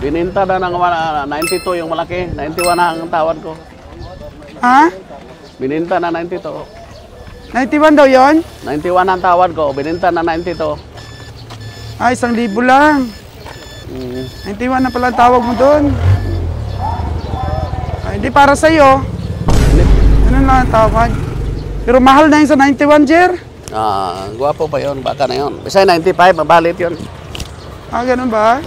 Bininta na ng 92 yung malaki. 91 na ang tawad ko. Ha? Bininta na 92. 91 daw yon? 91 ang tawad ko. Bininta na 92. Ay, 1,000 lang. 91 na pala ang tawag mo doon. Ay, hindi para sa'yo. Ano lang ang tawag? Pero mahal na yun sa 91, Jer. Guwapo pa yun. Baka na yun. Basta 95, mabalit yun. Ganun ba?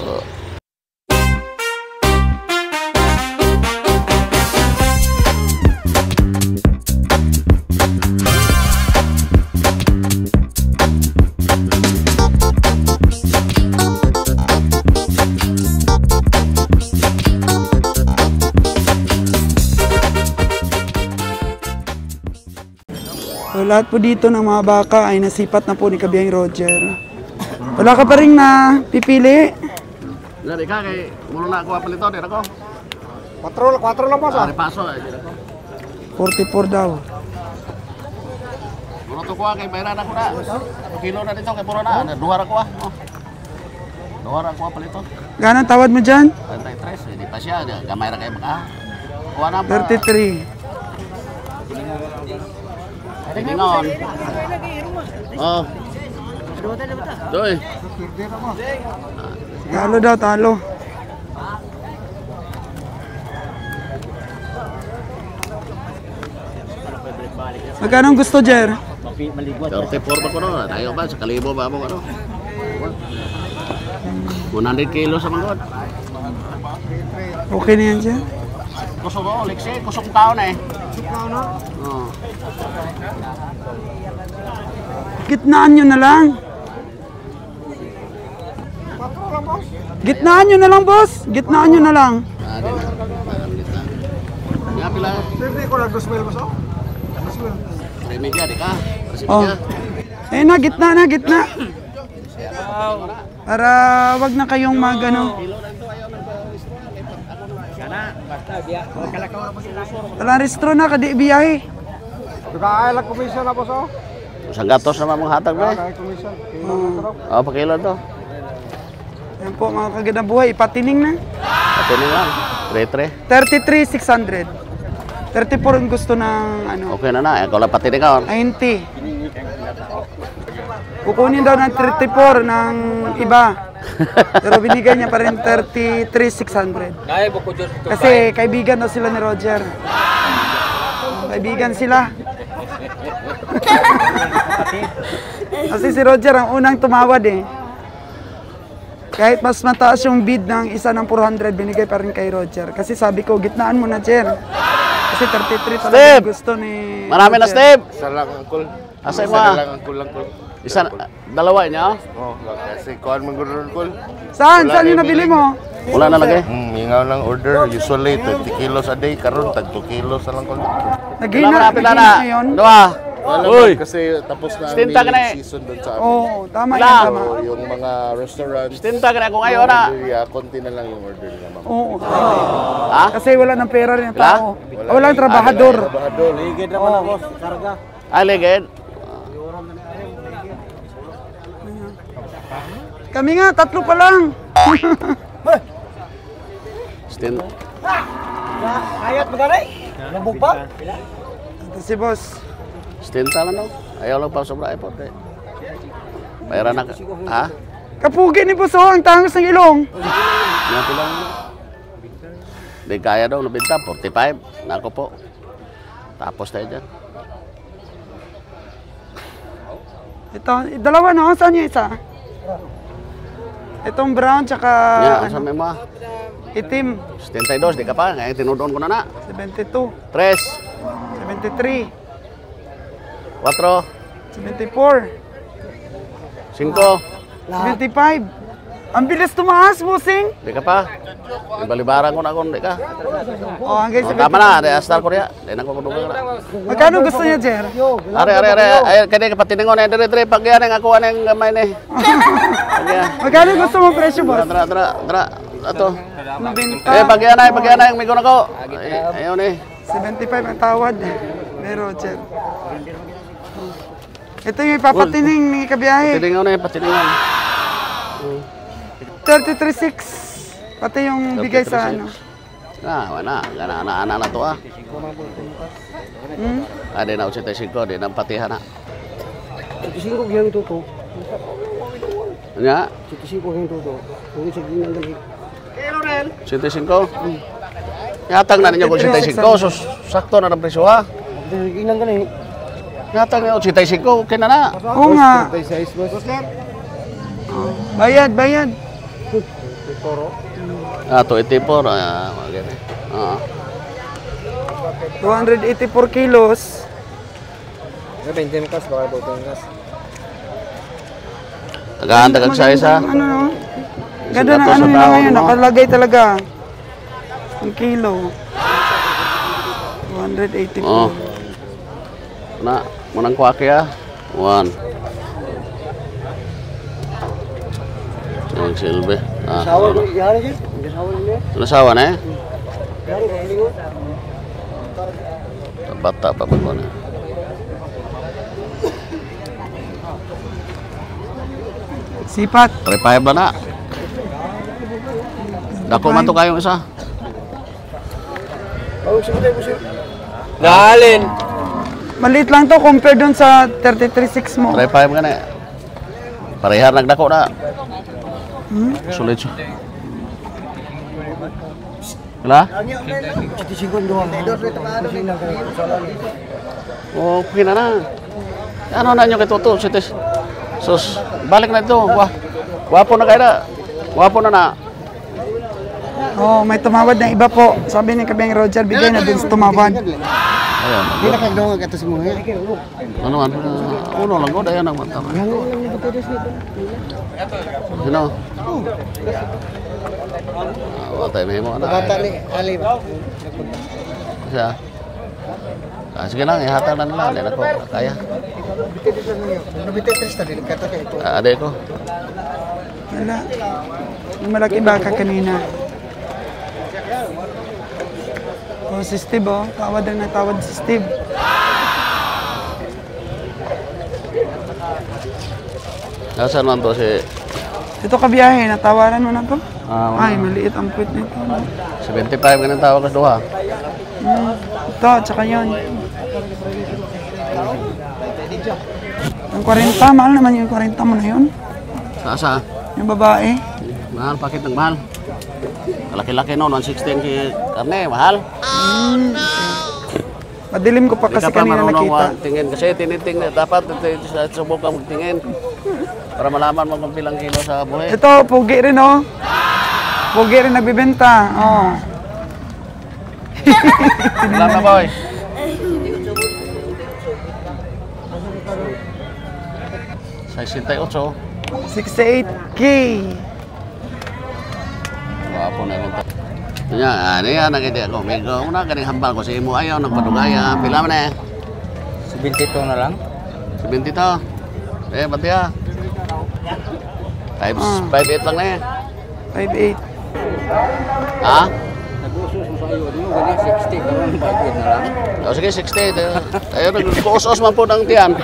So, lahat po dito ng mga baka ay nasipat na po ni Kabiyahing Roger. Wala ka pa rin na pipili? Dari ka kay muna na ako palito, dito ko. 4 lang po sa. Paso, dito ko. 44 daw. Muna to ko kay bayaran ako na. Kilo na dito kay puro na. Duha ra ko Duha ra ko palito. Ganang tawad mo dyan? 33, hindi pa siya. Gamay ra kay baka. Kuha na pa. 33. Tiningon. Doy. Talo daw, talo. Magkano ang gusto, Jer? 34 ba ko no? Tayo ba? Sa kalibo ba mo ano? 100 kilo sa manggod. Okay na yan, Jer? Kusog ko, Lexi. Kusog taon eh. Gitnaan nyo na lang. Gitnaan nyo na lang, boss. Gitnaan nyo na lang. Nga pila. Hindi ko lang 2,000 boss. Remedya di ka. Ayun na, gitna na, gitna. Para wag na kayong magano. Walang restro na, kadi biyahe. Nagkakailang komisyon na boss. Isang gatos naman mong hatag ba? Komisyon. Pakilo to. Yan po mga kagandang buhay, ipatining na. Patining lang. 33,600. 34 ang gusto ng ano. Okay na na. Ikaw lang patining ka. 90. Kukunin daw ng 34 ng iba. Pero binigay niya pa rin 33,600. Kasi kaibigan daw sila ni Roger. Kaibigan sila. Kasi si Roger ang unang tumawad eh. Kahit mas mataas yung bid ng isa ng 400, binigay pa rin kay Roger. Kasi sabi ko, gitnaan mo na, Jer. Kasi 33 talaga gusto ni Marami na, Steve! Isa lang ang kul. Asay mo Isa lang ang kul. Isa, dalawa niya? Kasi kuhan mo gano'n kul. Saan? Saan yung nabili mo? Wala na lagi? Mingaw ng order. Usually 20 kilos a day. Karon tag 2 kilos na lang kul. Nagina ngayon? Dua! Uy! Kasi tapos na ang Stinta ka na meeting season doon sa amin. Oo, tama Wala. yan, tama. Yung mga restaurants. Stinta ka na ako ngayon na. Konti na lang yung order nila, ma'am. Oo. Ha? Kasi wala ng pera rin ang tao. Walang trabahador. Trabahador. Ligid naman ako, karga. Aligid. Kami nga, 3 pa lang. Stinta. Ayat mo ganay? Lambog pa? Ito si boss. Stinta lang no? Ayaw lang pa sobra ipot eh. Bayaran na ka. Ha? Kapugi ni boss, oh, ang tangos ng ilong. Yan lang. Di kaya daw, nabinta, 45. Nako po. Tapos tayo dyan. Ito, dalawa na, saan yung isa? Itong brown, tsaka Yan, sa may mga. itim. 72, di ka pa. Ngayon tinudon ko na na. 72, 3, 73, 4, 74, 5. 75. Ang bilis tumaas, bossing. Di ka pa. Ibalibaran ko na kung di ka. Oh, hanggang Oh, tama na, di astar ko niya. Di na ko kudungan na. Magkano gusto niya, Jer? Are. Ay, kaya kapatiningon eh. Dire, pag yan ang ako ang gamay ni. Magkano gusto mo presyo, boss? Dra. Ato. Mabinta. Pag yan ay, may guna ko. Ayun eh. 75 ang tawad. Pero, Jer. Ito yung ipapatining ni Kabiyahe. Patiningon eh, patiningon. 33,600. Pati yung bigay sa ano. Wala. Ana na to ah. Hmm? Ada na 85, di na patihan na. 75 yang tuto. Nya, 75 yang tuto. Kung sa ginang dali. 75. Nyatang na ninyo kung 75, so sakto na ng presyo ha. Ginang dali. Nyatang na 85, okay na. Oo nga. 36 boss. Bayad, bayad. To 84, maganda. 284 kilos. 20 kas baka 20 kas. Tagaan sa isa. Ano no? Isa Ganda na dato ano sa nila tao, ngayon, no? nakalagay talaga. Ang kilo. 284. Na, munang kwake ah. 1. Yung silbi. Sawa ni yari je. Sawa ni. Nasawa na eh. Yari ko lingo. Bata pa ba na? Sipat. 35 na. Dako man to kayong isa. Oh, sumutay mo sir. Galin. Maliit lang to compared dun sa 33.6 mo. 35 ka na. Parehar nagdako na. Sulit siya. Wala? 75 doang. Kasi nang salah ni. Okay na na. Ano na nyo kay Toto? Sus, balik na ito. Wapo na kayo na. Wapo na na. Oh, may tumawad na iba po. Sabi ni Kabeng Roger, bigay na din sa tumawad. Ayun. Di na kag dong atas mo. Ano man? Uno lang ko. Dayan ang mata. Sino? Watay may mo. Bata ni Ali ba? Siya. Sige lang, ihatag na nila. Hindi na ko kaya. Nabititis tadi kata kay ito. Adik ko. Wala. Yung malaki baka kanina. Oh, si Steve oh. Tawad na tawad si Steve. Nasaan man to si Ito kabiyahe, natawaran mo na to? Ay, maliit ang puwit nito. 75 ka ng tawag ka duha. Ito, tsaka yun. Ang 40, mahal naman yung 40 mo na yun. Sa? Yung babae. Mahal, pakit ng mahal. Kalaki-laki no, 116 karne, mahal. Madilim ko pa kasi Hindi ka pa kanina marunong nakita. tingin kasi tinitingnan dapat subukan magtingin para malaman mo kung pilang kilo sa buhay. Ito, pugi rin oh. Pugi rin nagbibenta. Oh. Ilan na boy? Sa 68. 68K. Wapo na rin. Nya, ano yan, nakita ko. May una, ganing hambal ko sa imo ayaw, nagpadugaya. Pila man eh. 72 na lang. 70 to. Pati ah. 5'8 lang na eh. 5'8. Ha? Nag-usos mo sa iyo. Ano ganyan 60 karon budget na lang. O sige, 60. Tayo nagkuos-os man po ng tiyan.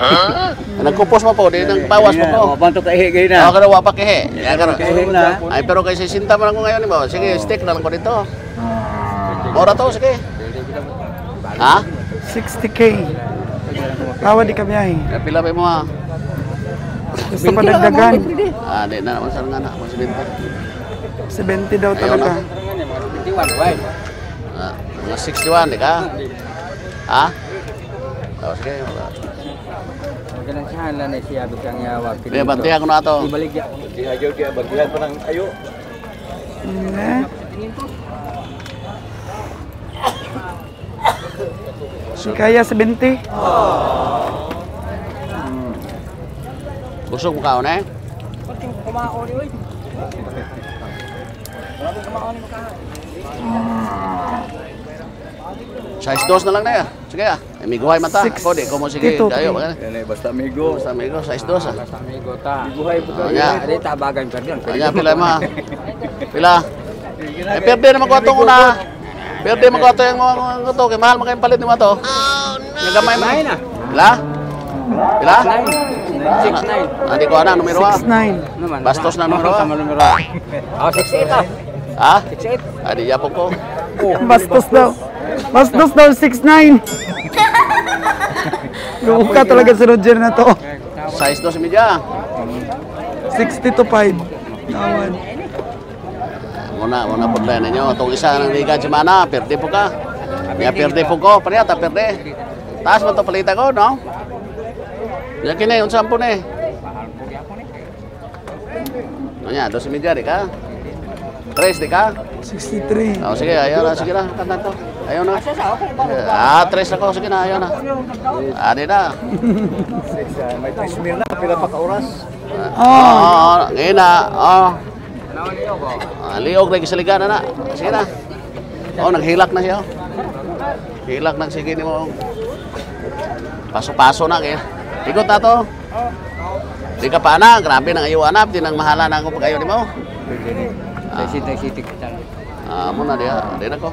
Nagkupos man po, di nang bawas mo po. Banto ka ihigay na. Ako na wapa kihe. Kahihin na. Ay, pero kay 60 man ako ngayon, ba? Sige, stick na lang ko dito. Mora to, sige. Ha? 60K. Tawad di kabiyahe. Pila pa mo ha? Gusto pa dagdagan. Di na naman sa nga na. 70 daw talaga. 51, why? Mga 61, di ka? Ha? O, sige. Ganang sahala na siya biglang yawag. Hindi, bantihan ko na ito. Ibalik ya. Di ayaw kaya bantihan pa ng ayo. Kaya 70. Busog mo kaon eh? Kumao ni oy. Size 2 na lang na ya. Sige ah. May guhay mata. Ako di ko mo sige. 62. Kayo. Basta amigo. Basta amigo, size 2 ah. Basta amigo ta. Buhay po O nya. Adi tabagan ka diyan. O nya, pila mo ha? Pila? Eh, perde naman ko ito una. Perde naman ko ito yung mga ito. Kaya mahal mo kayong palit naman ito. Yung gamay mo. Nine ah. Pila? Pila? 69. Hindi ko na, numero ha. 69. Naman. Bastos na numero ah. Sama numero. Oh, 60 ta. Ha? Adi yapon ko. Bastos daw. Bastos daw, 6'9". Luka talaga si Roger na to. Size 2 media. 60 to 5. Tawad. Muna po tayo ninyo. Itong isa ng liga si Mana, perde po ka. Kaya perde po ko, pariyata perde. Taas mo ito palita ko, no? Yan kini, unsan po na eh. Ano yan, 12 media, di ka? 3, di ka? 63. Oh, sige, ayaw na, sige na, kanta to. Ayaw na. 3 ako, sige na, ayaw na. Di na. May 3 mil na, pila pa ka oras. Ngayon na, liog na kisaligan na. Sige na. Naghilak na siya. Hilak na, sige ni mo. Paso-paso na, kaya. Ikot na to. Di ka pa na, grabe nang ayaw anap, di nang mahala na ako pag ayaw ni mo. Sitik kita. Muna dia, din ako.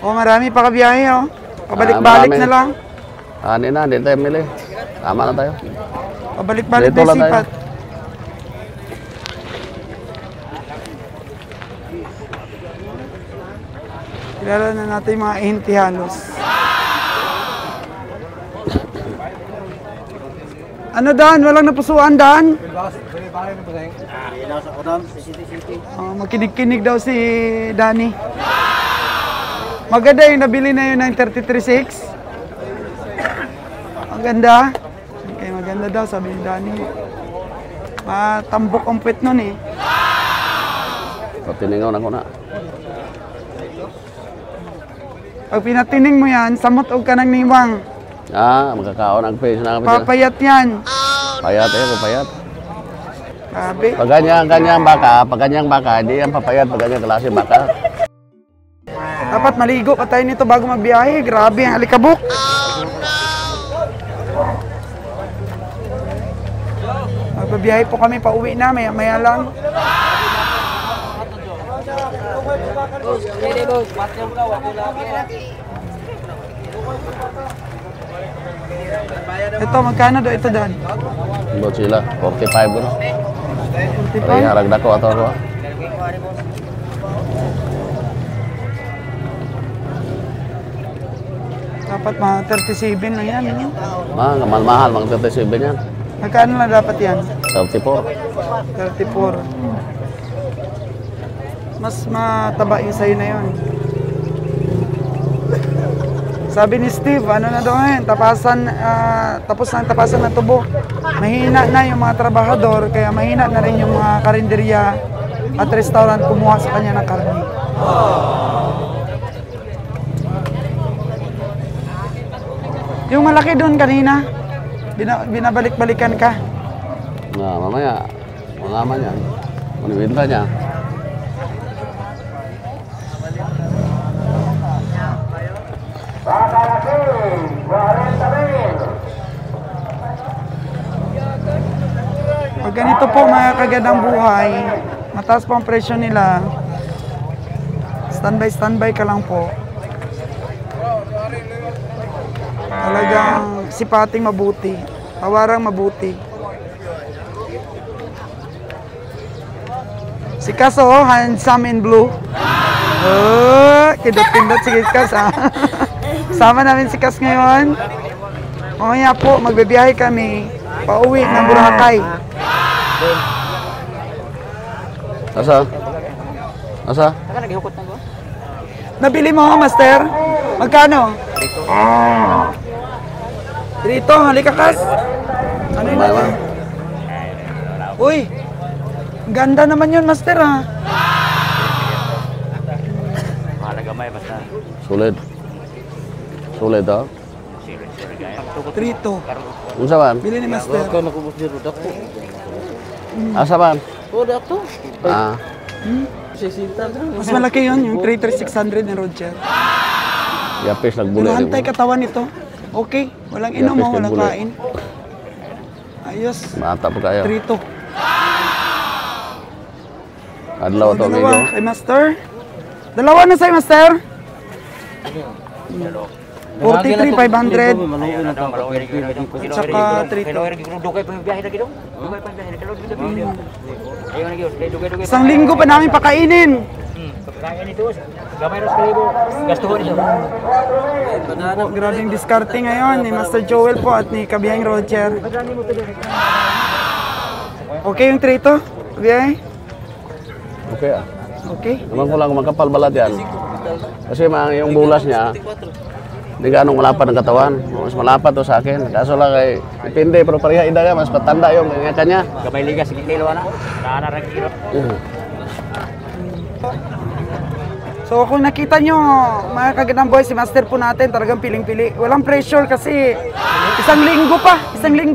Marami pa kabiyahe, oh. Pabalik-balik Marami. na lang. Hindi na, hindi tayo mili. Tama na tayo. Pabalik-balik Dito na lang tayo. sipat. Kilala na natin yung mga hinti halos. Ano Dan? Walang napusuan Dan? Makinig-kinig daw si Danny. Maganda yung nabili na yun ng 33.6. Maganda. Okay, maganda daw sabi ni Danny. Matambok ang puwet nun eh. Patiningaw na ko na. Pag pinatining mo yan, samot og ka ng niwang. Magkakaon ang face na kami. Papayat yan. Payat papayat. Sabi. Pag ganyang baka, hindi yan papayat pag ganyang klase baka. Dapat maligo pa tayo nito bago magbiyahe. Grabe ang alikabok. Magbabiyahe po kami, pauwi na, maya-maya lang. Ito, magkano daw ito, Dan? Buat sila, 45 bro. 45? Ay, harag na ko ato ako. Dapat mga 37 lang yan. No? Mahal-mahal, mga 37 yan. Magkano lang dapat yan? 34. 34. Mas mataba yung sa'yo na yun. Sabi ni Steve, ano na daw ngayon, tapos na ang tapasan ng tubo. Mahina na yung mga trabahador, kaya mahina na rin yung mga karinderya at restaurant kumuha sa kanya ng karne. Yung malaki doon kanina, binabalik-balikan ka. Mamaya, mangaman yan. Manibinta niya. Pag ganito po mga kagandang buhay, mataas pa ang presyo nila, standby ka lang po. Talagang sipating mabuti, tawarang mabuti. Si Kas, handsome in blue. Kidot-pindot si Kas, Sama namin si Kas ngayon. Mamaya po, magbibiyahe kami pauwi ng Boracay. Asa? Nabili mo, Master? Magkano? Dito, halika Kas. Ano yun natin? Uy, ganda naman yun, Master, ha? Sulit. Sulit, ha? Trito. Unsa man? Bili ni Master. Asa man? Mas malaki yun, yung 33600 ni Roger. Yapis nagbuli. Hantay katawan nito. Okay, walang inom mo, walang kain. Ayos. Mata po kayo. Trito. Adlaw to, amigo. Dalawa kay Master. Dalawa na sa'yo, Master. 43,500. Tsaka 3,200. Isang linggo pa namin pakainin. Oh, grabing diskarte ngayon ni Master Joel po at ni Kabiyahing Roger. Okay yung trito? Kabiyahing? Okay ah. Okay. Naman ko lang makapal balat yan. Kasi yung bulas niya, hindi ganong malapad ang katawan. Mas malapad to sa akin. Kaso lang kay depende pero pareha ida mas patanda yung kanya. Gabay liga sige kilo na. Naanarang kilo. So kung nakita nyo, mga kagandang boys, si Master po natin talagang piling-pili. Walang pressure kasi isang linggo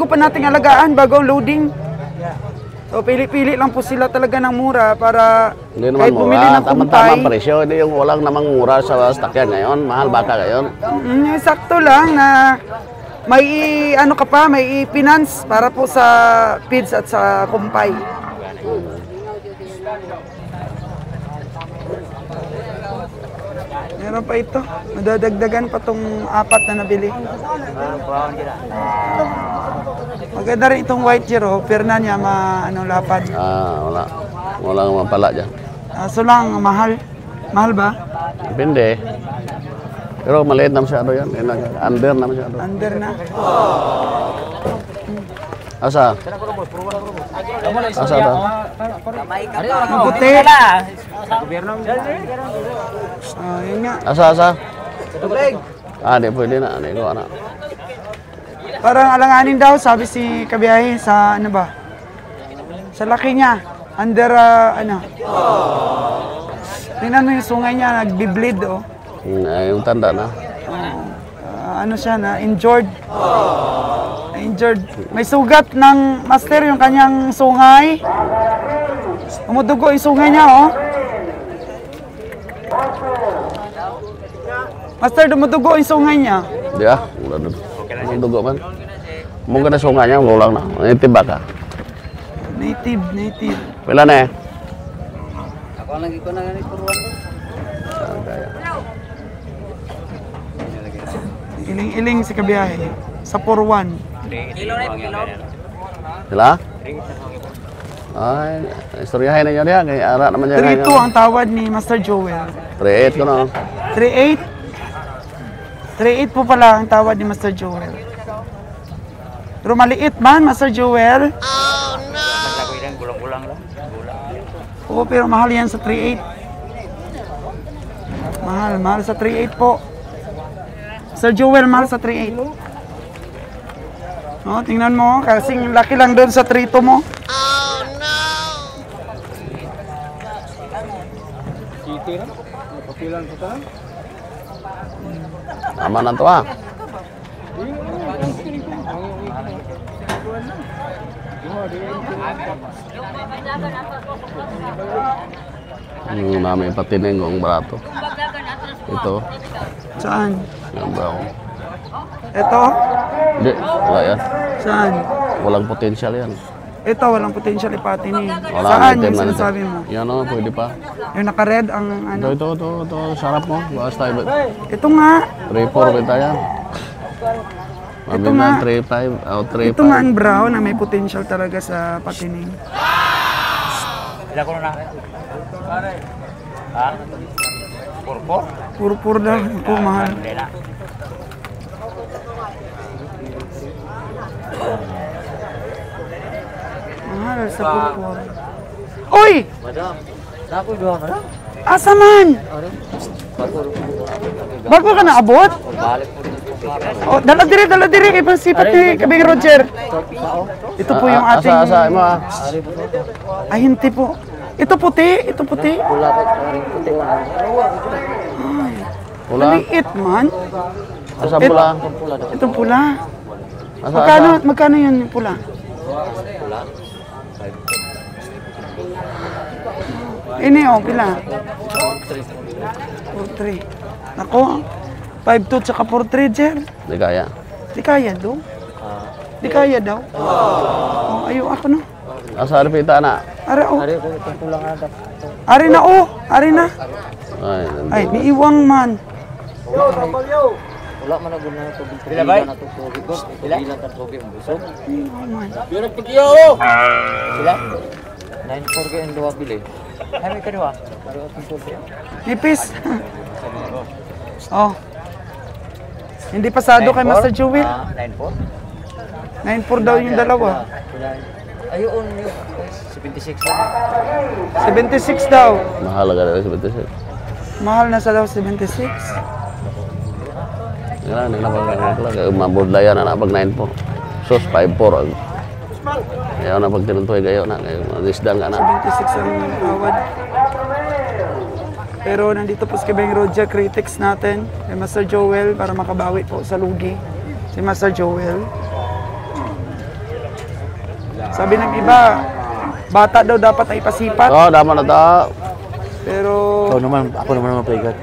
pa nating alagaan bago ang loading. So pili-pili lang po sila talaga ng mura para Hindi naman kahit bumili mura, ng kumpay. tamang presyo. Hindi yung walang namang mura sa stakyan ngayon. Mahal baka ngayon. Sakto lang na may ano ka pa, may finance para po sa feeds at sa kumpay. Meron pa ito. Madadagdagan pa tong 4 na nabili. Maganda rin itong white zero. Perna niya lapad. Wala. Walang mapala dyan. So lang, mahal. Mahal ba? Depende. Pero maliit na masyado yan. Under na masyado. Under na. Asa? Asa daw? Ang puti. Yun nga. Asa? Di pwede na. Hindi ko anak. Parang alanganin daw, sabi si Kabiyahe sa ano ba? Sa laki niya. Under, tingnan mo yung sungay niya, nagbi-bleed, oh. Yung tanda na. Injured. Injured. May sugat ng Master yung kanyang sungay. Umudugo yung sungay niya, oh. Master, dumudugo yung sungay niya. Di Ang dugo man. Mungkin na sunga niya, ngulang na. Native ba ka? Native. Pila na eh? Ako lagi ko na ganit puruan ko. Iling-iling si Kabiyahe. Sa Purwan. Kilo na kilo. Sila? Ay, istoryahin na niya. Kaya ara naman niya. 3-2 ang tawad ni Master Joel. 3-8 ko na. 3-8? 3-8 po pala ang tawad ni Master Joel. Pero maliit man, Master Joel. Oh no. Naglagoy lang gulang-gulang lang. Oo, pero mahal yan sa 3-8. Mahal sa 3-8 po. Master Joel, mahal sa 3-8. Oh, tingnan mo, kasing laki lang doon sa 3-2 mo. Oh no. City na. Papilan ko ta. Aman na to ah. Namin patining ang barato. Ito. Saan? Yung brown. Ito? Hindi, wala yan. Saan? Walang potensyal yan. Ito, walang potential ipatini. Wala Saan item yung na sinasabi mo? Yan o, pwede pa. Yung naka-red ang ano? Ito, sarap mo. Bawas tayo. Ito nga. 3-4 benta yan. Ito nga. 3-5. Ito nga ang brown na may potential talaga sa patining. Ila ko na. Ha? Purpur? Purpur daw. Ito, mahal. Hindi na. Mahal sa purpur. Uy! Madam. Dako duha ka na? Asa man? Bago ka naabot? Balik po. Oh, dala dire kay pasipat ni Kabing Roger. Ito po yung ating Asa mo ah. Ay, hindi po. Ito puti. Pula po. Puti wa. Pula. Maliit man. Asa pula. Ito pula. Asa. Magkano yun yung pula? Pula. Ini oh, pila? 4-3. Nako, 5-2 tsaka 4-3, Jer. Di kaya. Di kaya daw. Di kaya daw. Oh, ayaw ako no. Asa arpita na. Ari oh. Ari ko itong pulang ada. Ari na oh. Ari na. Ay, Ay, niiwang man. Wala man na guna to bila bay na to tubig ko. Bila ta tubig ang busog. Pero pagyo. Sila 9 ang dua bili. Ay may kadua. Pero atong tubig. Nipis. Oh. Hindi pasado kay Master Jewel. 9-4. 9-4 daw yung dalawa. Ayun yun. 76 na. 76 daw. Mahal agad sa 76. Mahal na sa daw 76. Yan, hindi na pagkakakala. Kaya mabudlayan na pag 9-4. Sus, 5-4. Ayaw na pag tinuntoy kayo na. Kaya magisdan ka na. 76 ang awad. Pero nandito po si Kabeng Roger, critics natin. Kay Master Joel para makabawi po sa lugi. Si Master Joel. Sabi ng iba, bata daw dapat ay pasipat. Oo, dama na to. Pero Ako naman mapahigat.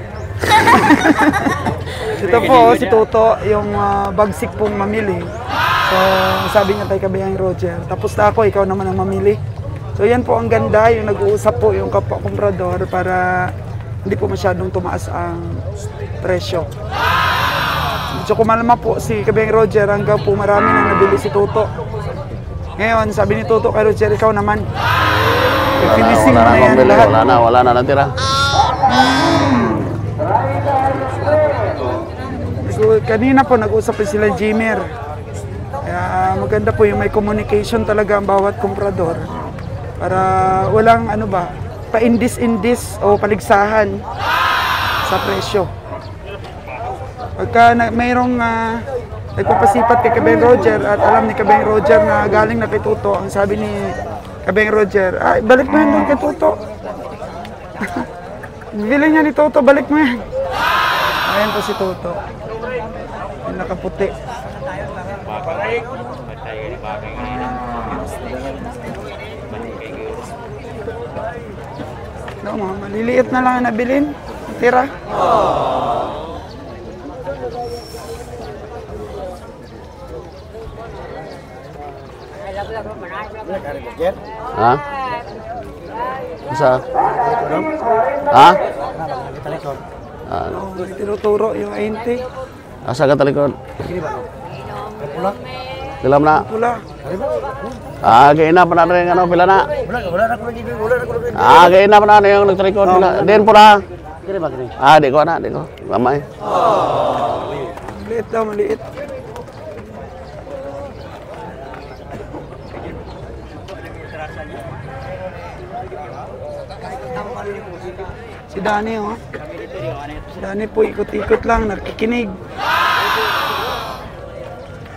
ito po, si Toto, yung bagsik pong mamili. So, sabi niya kay Kabeng Roger, tapos na ako, ikaw naman ang mamili. So, yan po ang ganda, yung nag-uusap po yung kapwa komprador para hindi po masyadong tumaas ang presyo. So, kumalma po si Kabeng Roger hanggang po marami nang nabili si Toto. Ngayon, sabi ni Toto kay Roger, ikaw naman. I-finishing mo na yan pambili. lahat. Wala na natira. So, kanina po nag-usap din sila Jimmer. Kaya maganda po yung may communication talaga ang bawat komprador para walang ano ba, pa-indis-indis o paligsahan sa presyo. Pagka mayroong nagpapasipat kay Kabeng Roger at alam ni Kabeng Roger na galing na kay Toto, ang sabi ni Kabeng Roger, ay, balik mo yan doon kay Toto. Bili niya ni Toto, balik mo yan. Ayan po si Toto. Yung nakaputi. No, mga maliliit na lang ang nabilin. Tira. Ha? Isa? Ha? Oh, may tinuturo yung 80. Asa ka talikod? Kilam na. Pula. Gaina pa na rin ano, pila na. Gaina pa na yung nagtalikod. Din pula. Di ko na, di ko. Mamay. Maliit daw, maliit. Si Dani, oh. Si Dani po, ikot-ikot lang, nakikinig.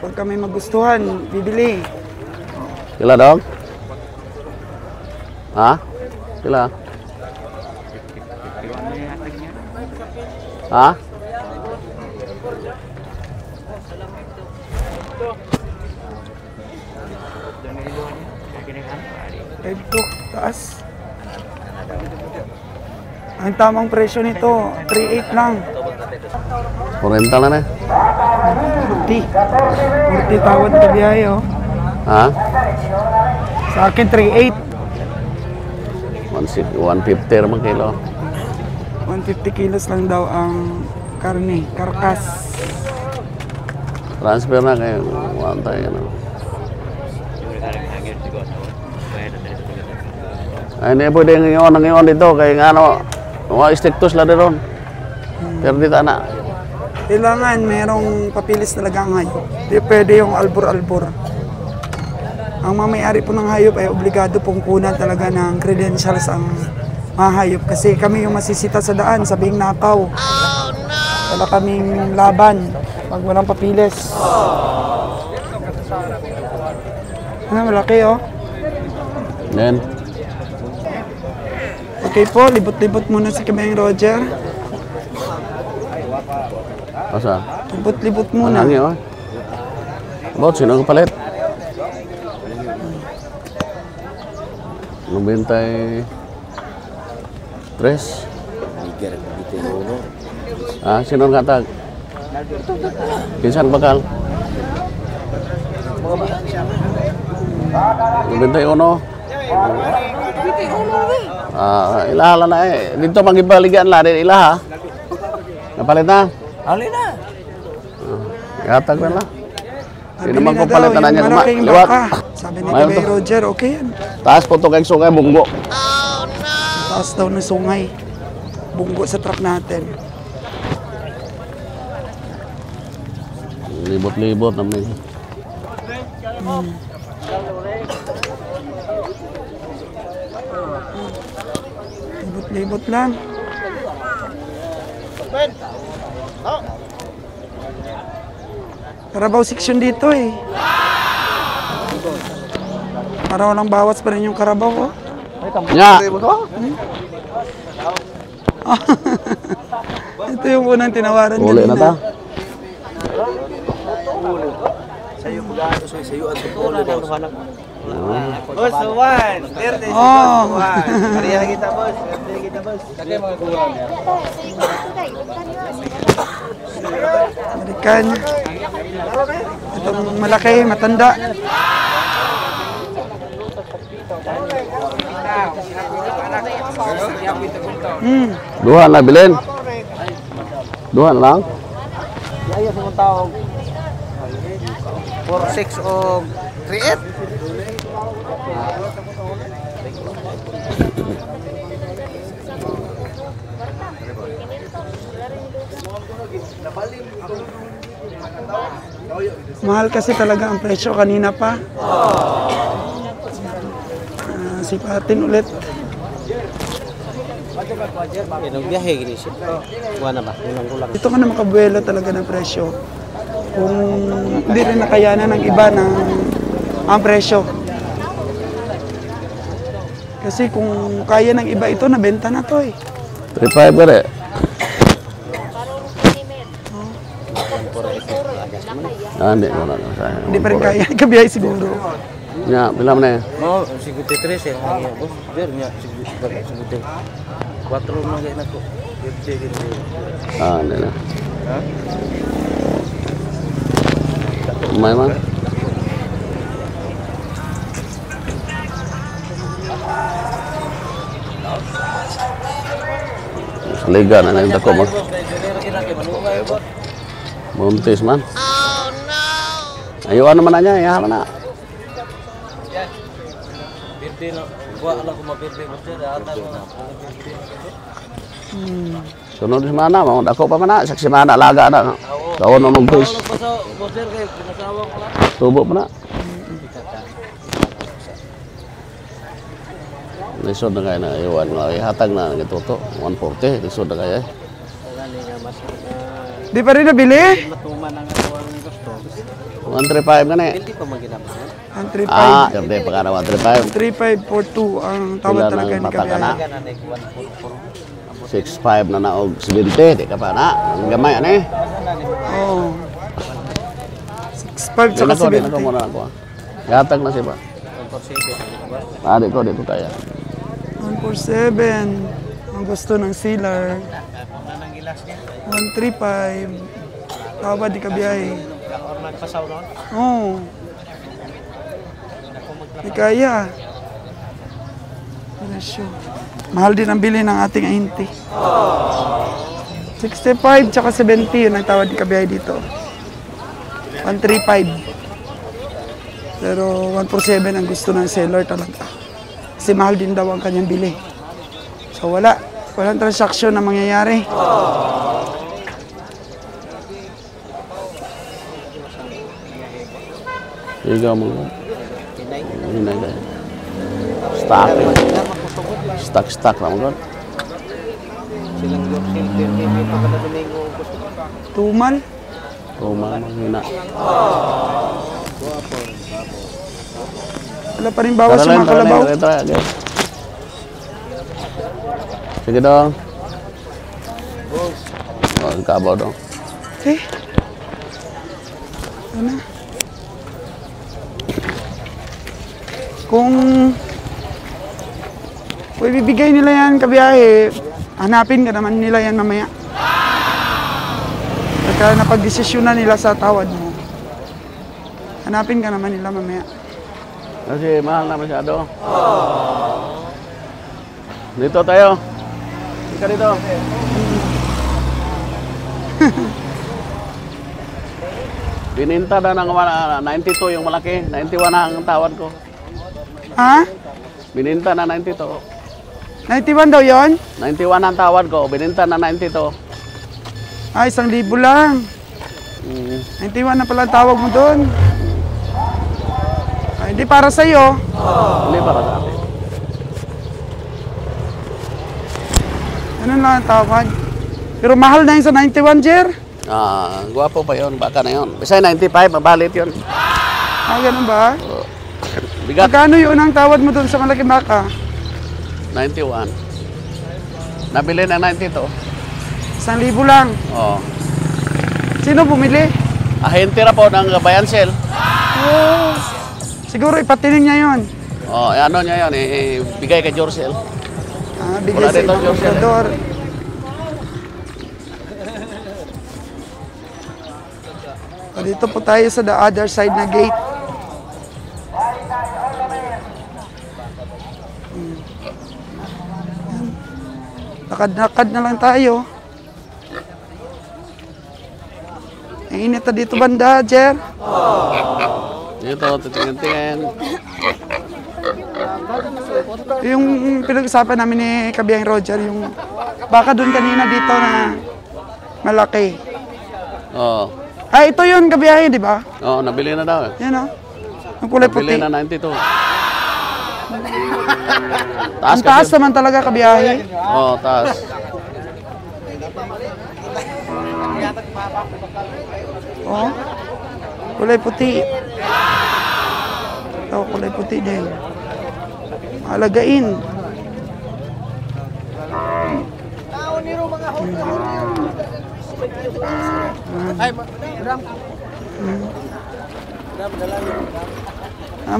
Pag kami magustuhan, bibili. Kila dong? Ha? Kila? Ha? Ito, taas. Ang tamang presyo nito, 3.8 lang. Oriental na na. 40. 40 tawad ka biyahe, oh. Ha? Sa akin, 3.8. 150 naman kilo. 150 kilos lang daw ang karne, karkas. Transfer na kayo. Wantay ano. Ay, hindi pwede ngayon dito. Kaya nga ano, mga strictus lang din ron. Pero dito na. Kailangan merong papilis talaga ang hayop. Hindi pwede yung albor-albor. Ang mamayari po ng hayop ay obligado pong kunan talaga ng credentials ang mga hayop. Kasi kami yung masisita sa daan, sabing nakaw. Wala kaming laban pag walang papilis. Ano, malaki, oh. Then, Okay po, libot-libot muna si Kabeng Roger. asa? Libot-libot muna. Manangi, oh. About, sino ang palit? 93. Sino ang katag? Kinsan bakal? 91. Ilaha na eh. Dito magibaligan la din ilaha. Napalit na. Ali na. Yatag na lang. Hindi Nabili naman na kung daw palitan na yung niya sa malaking liwat. baka. Sabi ni Mayroon Kabay to. Roger, okay yan. Taas po ito kay sungay bunggo. Taas daw ng sungay. Bunggo sa truck natin. Libot-libot naman. Libot-libot lang. Karabaw section dito eh. Para walang bawas pa rin yung karabaw oh. Nya. Ito yung unang tinawaran Uli na ta. Boss, one. Verde. Oh. Kaya kita, boss. Verde kita, boss. Balikan. Itong malaki, matanda. Duha na bilin. Duha na lang. Ayos mo tawag. 4-6 o 3-8. Mahal kasi talaga ang presyo kanina pa. Sipatin ulit. Ilang biyahe gini siya. Wala ba? Ilang kulang. Ito ka na makabuelo talaga ng presyo. Kung hindi rin nakayanan ng iba ng ang presyo. Kasi kung kaya ng iba ito, nabenta na to eh. 3.5 ka rin. Hindi ko na. Hindi pa rin kaya. Ikabiyahe siguro. Nya, pila mo na yan. Mau 53 sih lagi bos. Biarnya 53. 4 na gay nako. Gede gede. Hindi na. Ha? Umay man. Liga na lang dako mo. Buntis man. Oh no. Ayuan naman na niya, iyahan na. Birthday na. Gua ala ko ma-birthday bos dia ata ko na. Sunod si mana, mau dako pa man na, saksi mana laga na. Daon mo buntis. Bos dia kay pinasawang pala. Tubo pa na. Lisod na kayo na iwan nga ihatag na gituto 140 lisod na kayo. Di pa rin nabili? Matuman ang awang gusto. 135 ka na eh. Hindi pa maginapos. Ang 3.5. Hindi pa ka na 135. 3.542 ang tawad Pila talaga ng ni bata ka na? Kabiyahe. 6.5 na naog 70, di ka pa na. Ang gamay ano eh. Oo. 6.5 Di na tsaka ko, di na ko 70. muna ako. Yatag na siya ba? Di ko kaya. 147. Ang gusto ng sealer. 135. Tawad ni Kabiyahe. Oo. Di kaya. Presyo. Mahal din ang bili ng ating ainti. 65 tsaka 70 yun ang tawad ni Kabiyahe dito. 135. Pero 147 ang gusto ng seller talaga. Kasi mahal din daw ang kanyang bili. So wala. Walang transaksyon na mangyayari. Ikaw mo. Hinay kayo. Stock. Stock lang mo. Silang Yorkshire Terrier may pagkala Domingo gusto. Tumal. Tuma, hina. Wala pa rin bawas sa mga kalabaw. Sige dong. Oh, ang kabaw dong. Eh. Ano? Kung ibibigay nila yan Kabiyahe, hanapin ka naman nila yan mamaya. Pagka napag-desisyonan nila sa tawad mo, hanapin ka naman nila mamaya. Kasi mahal na masyado. Dito tayo. Ika dito. Bininta na ng 92 yung malaki. 91 na ang tawad ko. Ha? Bininta na 92. 91 daw yon? 91 ang tawad ko. Bininta na 92. Ay, 1,000 lang. 91 na pala ang tawag mo doon. Ay, hindi para sa'yo. Hindi para sa atin. Ganun lang ang tawag. Pero mahal na yun sa 91, Jer. Gwapo pa yun. Baka na yun. Basta 95, mabalit yun. Ganun ba? Bigat. Magkano yun ang tawad mo doon sa malaking baka? 91. Nabili na 92. 1,000 lang. Oo. Sino bumili? Ahente na po ng bayan sale. Oh. Siguro ipatiling niya yun. Ano niya yun, bigay kay Jorcel. Bigay Wala sa dito, ibang Jorcel. comprador. Dito po tayo sa the other side na gate. Lakad-lakad na lang tayo. Ang init na dito banda, Jer. Dito, titingin-tingin. Yung pinag-usapan namin ni Kabiyang Roger, yung baka doon kanina dito na malaki. Oo. Ito yun, Kabiyahe, di ba? Oo, nabili na daw. Yan o. Ang kulay puti. Nabili na 92. Ang taas naman talaga, Kabiyahe. Oo, taas. Oh. Kulay puti. Ito, kulay puti din. Alagain.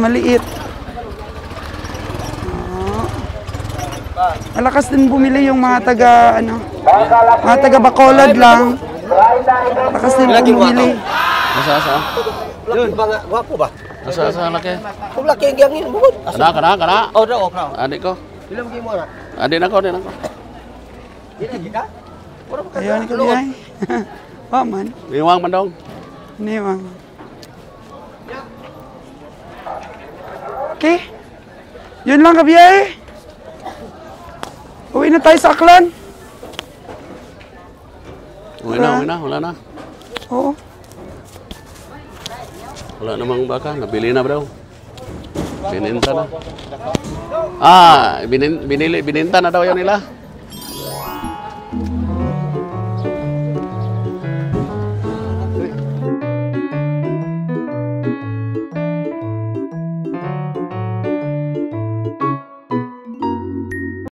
Maliit. Malakas din bumili yung mga taga Bacolod lang. Malakas din bumili. Asa? Yun, mga gwapo ba? Asa laki? Kung laki ang gangin, bukod. Kana. Oh, daw, bro. Adik ko. Ilang mo na? Adik ako. Ayun, Kabiyahe. Oh, man. Iwang man dong. Niwang. Okay. Yun lang, Kabiyahe. Uwi na tayo sa Aklan. Wala na. Oo. Wala namang baka, nabili na daw. Bininta na. Bininta na daw yan nila.